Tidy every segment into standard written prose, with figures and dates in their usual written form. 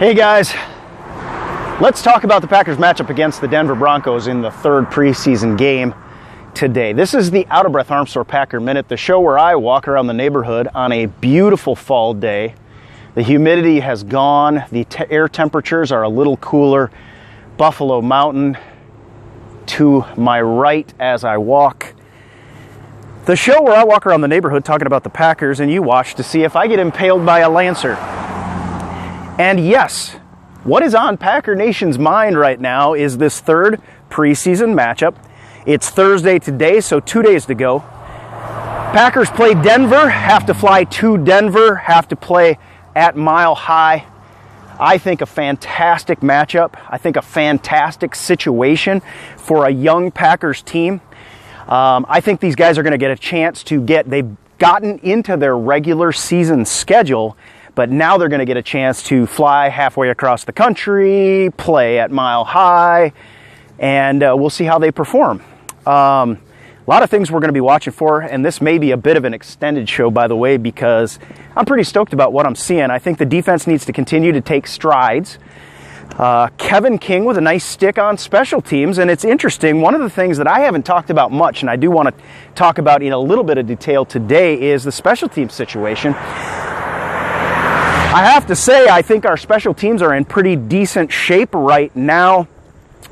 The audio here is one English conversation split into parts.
Hey guys, let's talk about the Packers matchup against the Denver Broncos in the third preseason game today. This is the Out of Breath Arm Store Packer Minute, the show where I walk around the neighborhood on a beautiful fall day. The humidity has gone, the air temperatures are a little cooler. Buffalo Mountain to my right as I walk. The show where I walk around the neighborhood talking about the Packers and you watch to see if I get impaled by a Lancer. And yes, what is on Packer Nation's mind right now is this third preseason matchup. It's Thursday today, so 2 days to go. Packers play Denver, have to fly to Denver, have to play at Mile High. I think a fantastic matchup. I think a fantastic situation for a young Packers team. I think these guys are going to get a chance to they've gotten into their regular season schedule, but now they're going to get a chance to fly halfway across the country, play at Mile High, and we'll see how they perform. A lot of things we're going to be watching for, and this may be a bit of an extended show, by the way, because I'm pretty stoked about what I'm seeing. I think the defense needs to continue to take strides. Kevin King with a nice stick on special teams, and it's interesting. One of the things that I haven't talked about much, and I do want to talk about in a little bit of detail today, is the special teams situation. I have to say, I think our special teams are in pretty decent shape right now.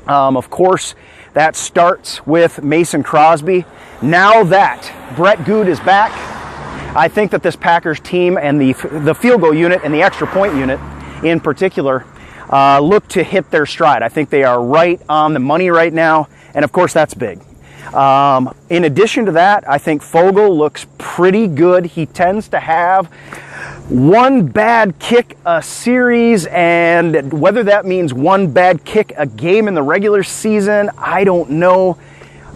Of course, that starts with Mason Crosby. Now that Brett Good is back, I think that this Packers team and the field goal unit and the extra point unit in particular look to hit their stride. I think they are right on the money right now, and of course that's big. In addition to that, I think Fogel looks pretty good. He tends to have one bad kick a series, and whether that means one bad kick a game in the regular season, I don't know.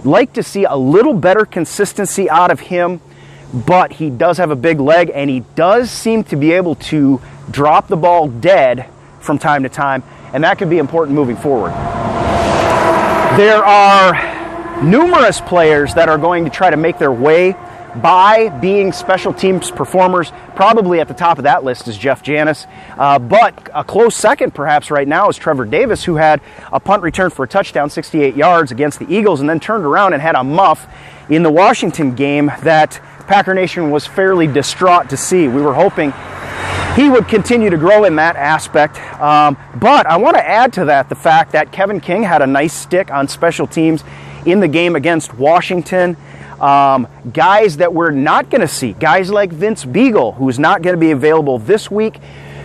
Like to see a little better consistency out of him, but he does have a big leg, and he does seem to be able to drop the ball dead from time to time, and that could be important moving forward. There are numerous players that are going to try to make their way by being special teams performers. Probably at the top of that list is Jeff Janis, but a close second perhaps right now is Trevor Davis, who had a punt return for a touchdown, 68 yards against the Eagles, and then turned around and had a muff in the Washington game that Packer Nation was fairly distraught to see. We were hoping he would continue to grow in that aspect, but I want to add to that the fact that Kevin King had a nice stick on special teams in the game against Washington. Guys that we're not going to see, guys like Vince Beagle, who's not going to be available this week.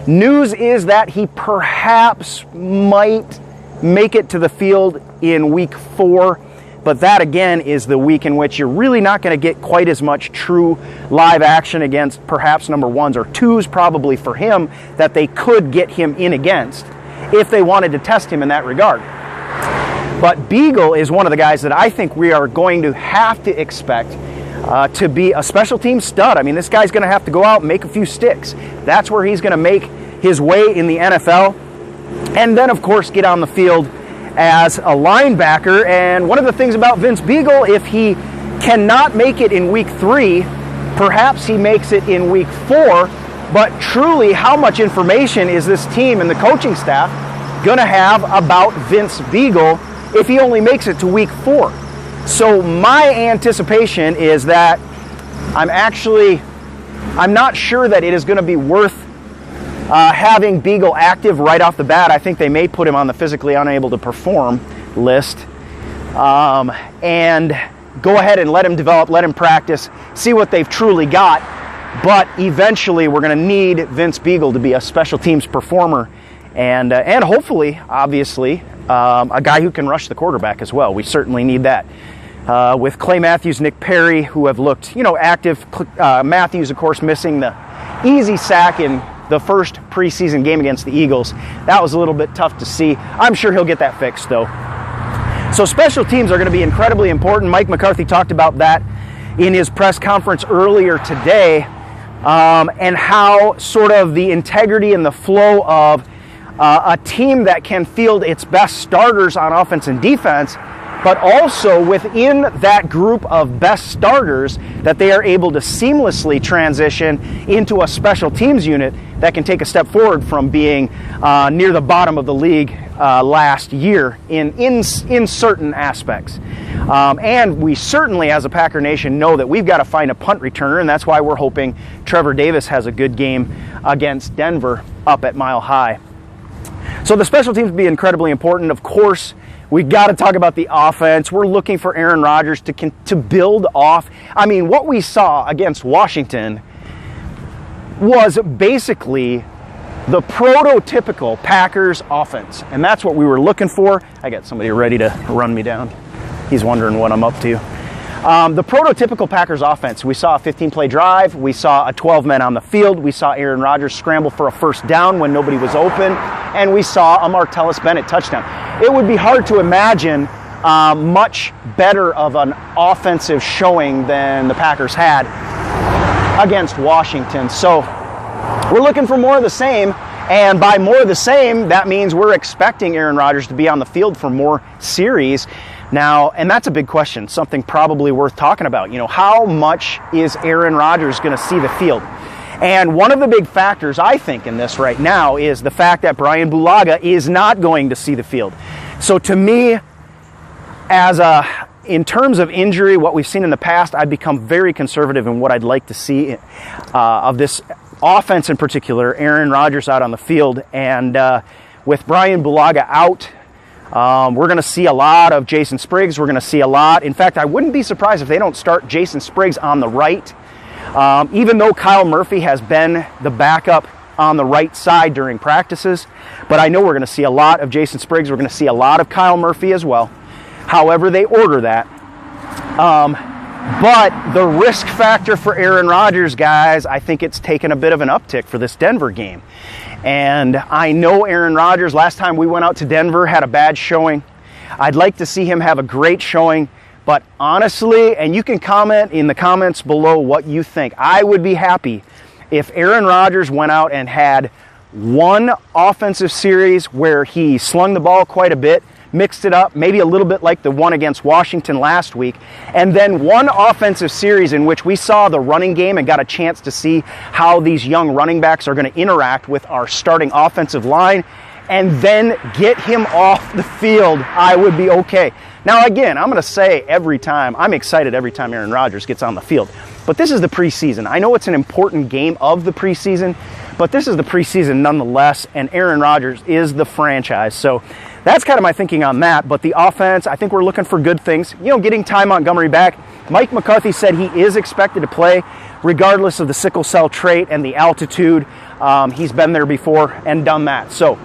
News is that he perhaps might make it to the field in week 4, but that again is the week in which you're really not going to get quite as much true live action against perhaps number 1s or 2s probably for him that they could get him in against if they wanted to test him in that regard. But Beagle is one of the guys that I think we are going to have to expect to be a special team stud. I mean, this guy's going to have to go out and make a few sticks. That's where he's going to make his way in the NFL. And then, of course, get on the field as a linebacker. And one of the things about Vince Beagle, if he cannot make it in week 3, perhaps he makes it in week 4. But truly, how much information is this team and the coaching staff going to have about Vince Beagle if he only makes it to week 4? So my anticipation is that I'm not sure that it is going to be worth having Beagle active right off the bat. I think they may put him on the physically unable to perform list and go ahead and let him develop, let him practice, see what they've truly got. But eventually we're going to need Vince Beagle to be a special teams performer and hopefully, obviously, a guy who can rush the quarterback as well. We certainly need that. With Clay Matthews, Nick Perry, who have looked, active. Matthews, of course, missing the easy sack in the first preseason game against the Eagles. That was a little bit tough to see. I'm sure he'll get that fixed, though. So special teams are going to be incredibly important. Mike McCarthy talked about that in his press conference earlier today, and how sort of the integrity and the flow of a team that can field its best starters on offense and defense, but also within that group of best starters that they are able to seamlessly transition into a special teams unit that can take a step forward from being near the bottom of the league last year in certain aspects. And we certainly, as a Packer Nation, know that we've got to find a punt returner, and that's why we're hoping Trevor Davis has a good game against Denver up at Mile High. So the special teams will be incredibly important. Of course, we got to talk about the offense. We're looking for Aaron Rodgers to build off. I mean, what we saw against Washington was basically the prototypical Packers offense, and that's what we were looking for. I got somebody ready to run me down. He's wondering what I'm up to. The prototypical Packers offense. We saw a 15-play drive. We saw a 12-man on the field. We saw Aaron Rodgers scramble for a first down when nobody was open, and we saw a Martellus Bennett touchdown. It would be hard to imagine much better of an offensive showing than the Packers had against Washington. So we're looking for more of the same, and by more of the same, that means we're expecting Aaron Rodgers to be on the field for more series. Now, and that's a big question, something probably worth talking about. You know, how much is Aaron Rodgers going to see the field? And one of the big factors, I think, in this right now is the fact that Brian Bulaga is not going to see the field. So to me, in terms of injury, what we've seen in the past, I've become very conservative in what I'd like to see of this offense in particular, Aaron Rodgers out on the field. And with Brian Bulaga out, we're going to see a lot of Jason Spriggs. We're going to see a lot. In fact, I wouldn't be surprised if they don't start Jason Spriggs on the right. Even though Kyle Murphy has been the backup on the right side during practices. But I know we're going to see a lot of Jason Spriggs. We're going to see a lot of Kyle Murphy as well. However they order that. But the risk factor for Aaron Rodgers, guys, I think it's taken a bit of an uptick for this Denver game. And I know Aaron Rodgers, last time we went out to Denver, had a bad showing. I'd like to see him have a great showing. But honestly, and you can comment in the comments below what you think, I would be happy if Aaron Rodgers went out and had one offensive series where he slung the ball quite a bit, mixed it up, maybe a little bit like the one against Washington last week, and then one offensive series in which we saw the running game and got a chance to see how these young running backs are going to interact with our starting offensive line, and then get him off the field, I would be okay. Now again, I'm going to say I'm excited every time Aaron Rodgers gets on the field. But this is the preseason. I know it's an important game of the preseason, but this is the preseason nonetheless, and Aaron Rodgers is the franchise. So that's kind of my thinking on that. But the offense, I think we're looking for good things. You know, getting Ty Montgomery back. Mike McCarthy said he is expected to play regardless of the sickle cell trait and the altitude. He's been there before and done that. So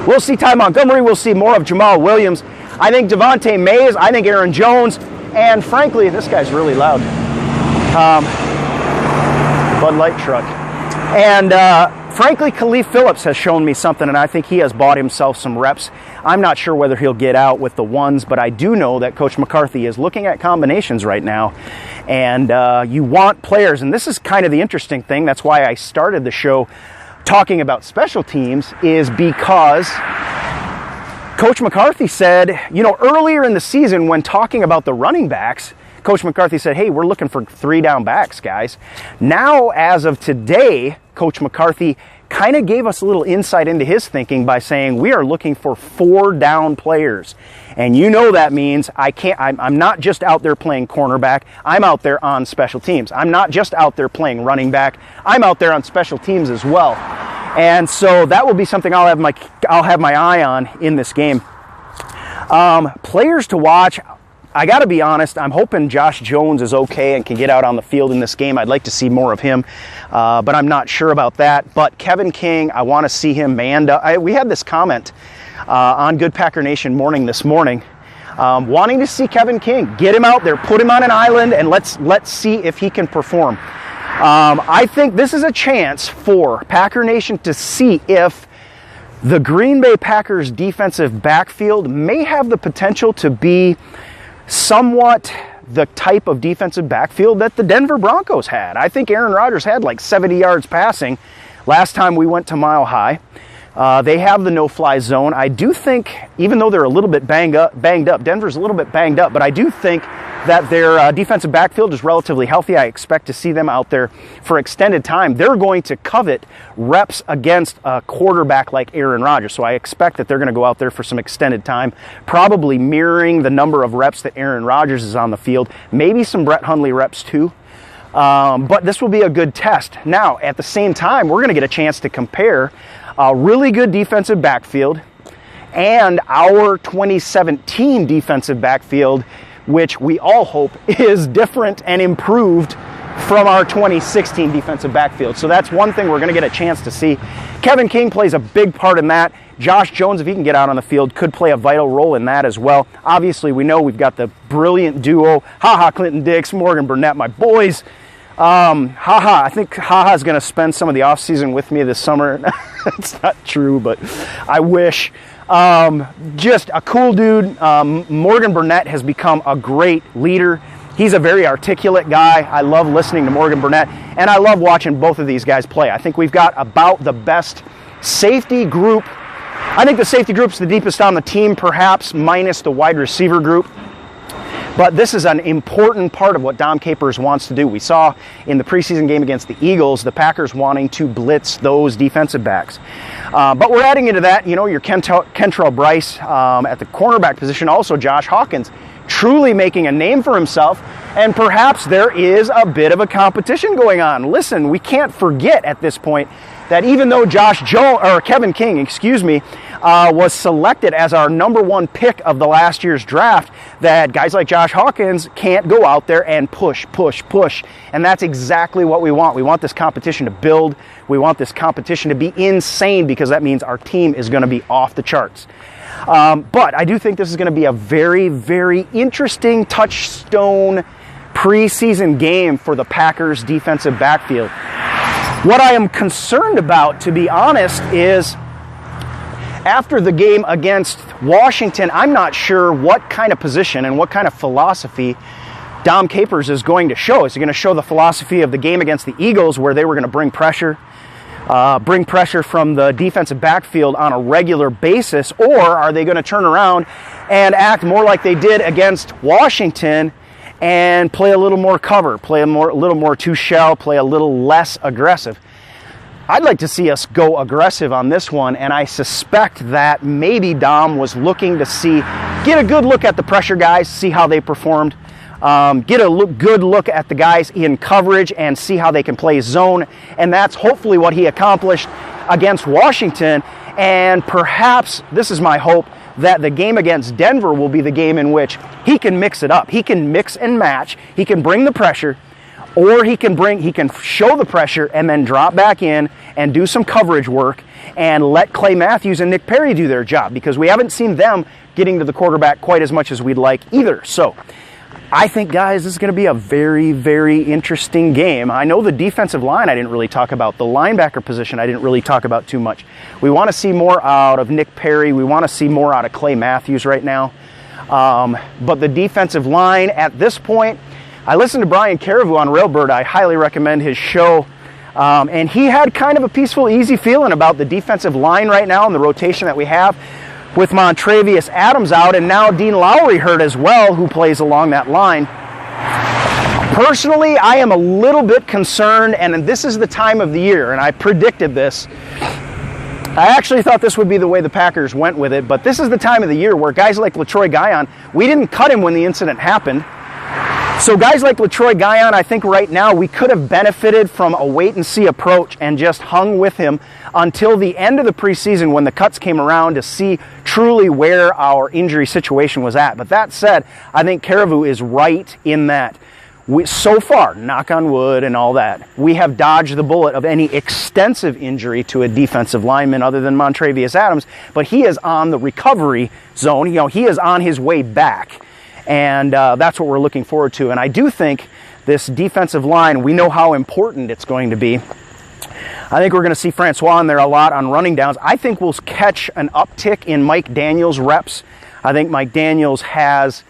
we'll see Ty Montgomery. We'll see more of Jamal Williams. I think Devontae Mays. I think Aaron Jones. And frankly, this guy's really loud. Bud Light truck. And frankly, Khalif Phillips has shown me something, and I think he has bought himself some reps. I'm not sure whether he'll get out with the ones, but I do know that Coach McCarthy is looking at combinations right now. And you want players, and this is kind of the interesting thing. That's why I started the show talking about special teams, is because Coach McCarthy said, you know, earlier in the season when talking about the running backs, Coach McCarthy said, hey, we're looking for 3 down backs, guys. Now, as of today, Coach McCarthy kind of gave us a little insight into his thinking by saying we are looking for 4 down players. And you know that means I'm not just out there playing cornerback. I'm out there on special teams. I'm not just out there playing running back. I'm out there on special teams as well. And so that will be something I'll have my eye on in this game. Players to watch. I got to be honest, I'm hoping Josh Jones is okay and can get out on the field in this game. I'd like to see more of him, but I'm not sure about that. But Kevin King, I want to see him manned up. We had this comment on Good Packer Nation Morning this morning, wanting to see Kevin King. Get him out there, put him on an island, and let's see if he can perform. I think this is a chance for Packer Nation to see if the Green Bay Packers defensive backfield may have the potential to be somewhat the type of defensive backfield that the Denver Broncos had. I think Aaron Rodgers had like 70 yards passing last time we went to Mile High. They have the no-fly zone. I do think, even though they're a little bit banged up, Denver's a little bit banged up, but I do think that their defensive backfield is relatively healthy. I expect to see them out there for extended time. They're going to covet reps against a quarterback like Aaron Rodgers. So I expect that they're going to go out there for some extended time, probably mirroring the number of reps that Aaron Rodgers is on the field, maybe some Brett Hundley reps too. But this will be a good test. Now, at the same time, we're going to get a chance to compare a really good defensive backfield and our 2017 defensive backfield, which we all hope is different and improved from our 2016 defensive backfield. So that's one thing we're going to get a chance to see. Kevin King plays a big part in that. Josh Jones, if he can get out on the field, could play a vital role in that as well. Obviously, we know we've got the brilliant duo, Clinton Dix, Morgan Burnett, my boys. I think is going to spend some of the offseason with me this summer. It's not true, but I wish. Just a cool dude. Morgan Burnett has become a great leader. He's a very articulate guy. I love listening to Morgan Burnett, and I love watching both of these guys play. I think we've got about the best safety group. I think the safety group's the deepest on the team, perhaps minus the wide receiver group. But this is an important part of what Dom Capers wants to do. We saw in the preseason game against the Eagles, the Packers wanting to blitz those defensive backs. But we're adding into that, your Kentrell Bryce at the cornerback position, also Josh Hawkins, truly making a name for himself, and perhaps there is a bit of a competition going on. Listen, we can't forget at this point that even though Kevin King, was selected as our #1 pick of the last year's draft, that guys like Josh Hawkins can't go out there and push. And that's exactly what we want. We want this competition to build. We want this competition to be insane, because that means our team is going to be off the charts. But I do think this is going to be a very, very interesting touchstone preseason game for the Packers defensive backfield. What I am concerned about, to be honest, is after the game against Washington, I'm not sure what kind of position and what kind of philosophy Dom Capers is going to show. Is he going to show the philosophy of the game against the Eagles, where they were going to bring pressure from the defensive backfield on a regular basis, or are they going to turn around and act more like they did against Washington and play a little more cover, play a little more two-shell, play a little less aggressive? I'd like to see us go aggressive on this one, and I suspect that maybe Dom was looking to get a good look at the pressure guys, see how they performed, get a good look at the guys in coverage and see how they can play zone, and that's hopefully what he accomplished against Washington. And perhaps, this is my hope, that the game against Denver will be the game in which he can mix it up. He can mix and match. He can bring the pressure, or he can show the pressure and then drop back in and do some coverage work and let Clay Matthews and Nick Perry do their job, because we haven't seen them getting to the quarterback quite as much as we'd like either. So I think, guys, this is going to be a very, very interesting game. I know the defensive line I didn't really talk about. The linebacker position I didn't really talk about too much. We want to see more out of Nick Perry. We want to see more out of Clay Matthews right now. But the defensive line at this point, I listened to Brian Caribou on Railbird. I highly recommend his show. And he had kind of a peaceful, easy feeling about the defensive line right now and the rotation that we have, with Montravius Adams out, and now Dean Lowry hurt as well, who plays along that line. Personally, I am a little bit concerned, and this is the time of the year, and I predicted this. I actually thought this would be the way the Packers went with it, but this is the time of the year where guys like LaTroy Guion, we didn't cut him when the incident happened. So guys like LaTroy Guion, I think right now we could have benefited from a wait-and-see approach and just hung with him until the end of the preseason when the cuts came around to see truly where our injury situation was at. But that said, I think Caribou is right in that so far, knock on wood and all that, we have dodged the bullet of any extensive injury to a defensive lineman other than Montravius Adams, but he is on the recovery zone. He is on his way back. And that's what we're looking forward to. And I do think this defensive line, we know how important it's going to be. I think we're going to see Francois in there a lot on running downs. I think we'll catch an uptick in Mike Daniels' reps. I think Mike Daniels has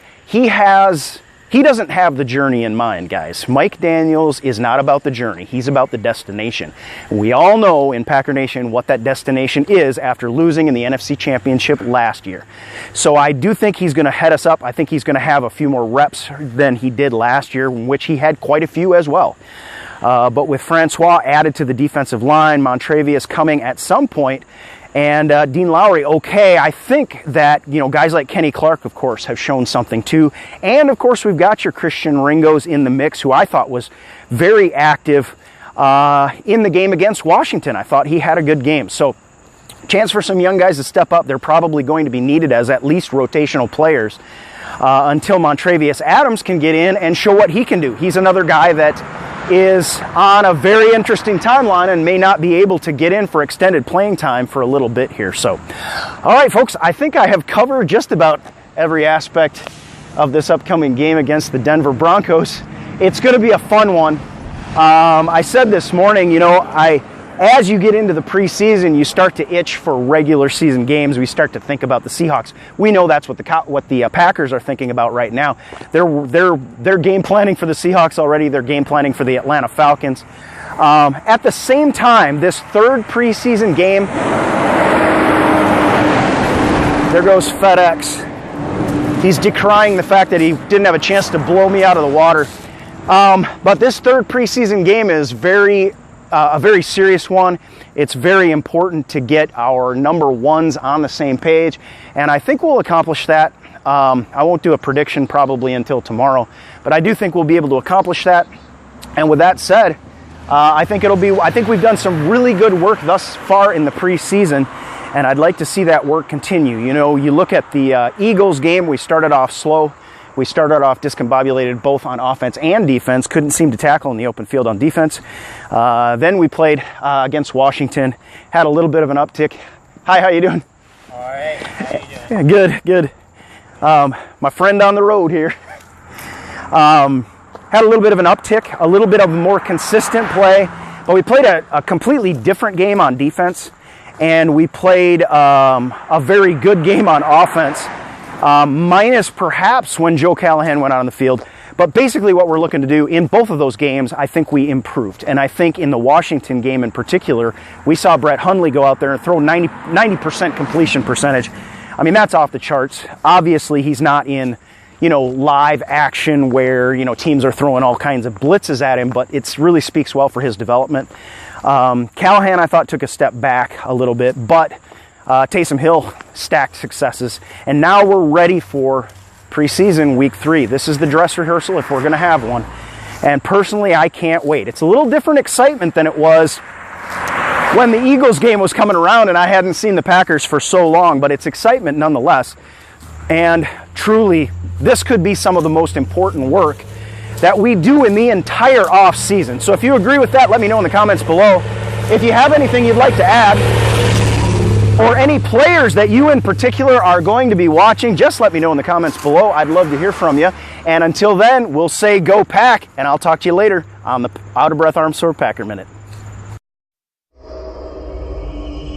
He doesn't have the journey in mind, guys. Mike Daniels is not about the journey. He's about the destination. We all know in Packer Nation what that destination is after losing in the NFC Championship last year. So I do think he's going to head us up. I think he's going to have a few more reps than he did last year, in which he had quite a few as well. But with Francois added to the defensive line, Montravius coming at some point, and Dean Lowry, okay, I think that, you know, guys like Kenny Clark, of course, have shown something too. And, of course, we've got your Christian Ringos in the mix, who I thought was very active in the game against Washington. I thought he had a good game. So, chance for some young guys to step up. They're probably going to be needed as at least rotational players until Montravius Adams can get in and show what he can do. He's another guy that is on a very interesting timeline and may not be able to get in for extended playing time for a little bit here. So, all right, folks, I think I have covered just about every aspect of this upcoming game against the Denver Broncos. It's going to be a fun one. I said this morning, you know, as you get into the preseason, you start to itch for regular season games. We start to think about the Seahawks. We know that's what the Packers are thinking about right now. They're game planning for the Seahawks already. They're game planning for the Atlanta Falcons. At the same time, this third preseason game, there goes FedEx. He's decrying the fact that he didn't have a chance to blow me out of the water. But this third preseason game is a very serious one. It's very important to get our number ones on the same page, and I think we'll accomplish that. I won't do a prediction probably until tomorrow, but I do think we'll be able to accomplish that. And with that said, I think we've done some really good work thus far in the preseason, and I'd like to see that work continue. You know, you look at the Eagles game, we started off slow. We started off discombobulated both on offense and defense. Couldn't seem to tackle in the open field on defense. Then we played against Washington. Had a little bit of an uptick. Hi, how you doing? All right. How you doing? Good, good. My friend on the road here. Had a little bit of an uptick, a little bit of more consistent play. But we played a completely different game on defense. And we played a very good game on offense. Minus perhaps when Joe Callahan went out on the field. But basically what we're looking to do in both of those games, I think we improved. And I think in the Washington game in particular, we saw Brett Hundley go out there and throw 90% completion percentage. I mean, that's off the charts. Obviously, he's not in, you know, live action where, you know, teams are throwing all kinds of blitzes at him, but it really speaks well for his development. Callahan, I thought, took a step back a little bit, but Taysom Hill stacked successes, and now we're ready for preseason week 3. This is the dress rehearsal if we're going to have one, and personally I can't wait. It's a little different excitement than it was when the Eagles game was coming around and I hadn't seen the Packers for so long, but it's excitement nonetheless. And truly, this could be some of the most important work that we do in the entire off season. So if you agree with that, let me know in the comments below. If you have anything you'd like to add, or any players that you in particular are going to be watching, just let me know in the comments below. I'd love to hear from you. And until then, we'll say go Pack, and I'll talk to you later on the Out of Breath Arm Sword Packer Minute.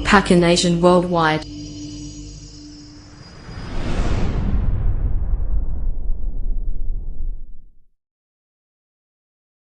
Packer Nation Worldwide.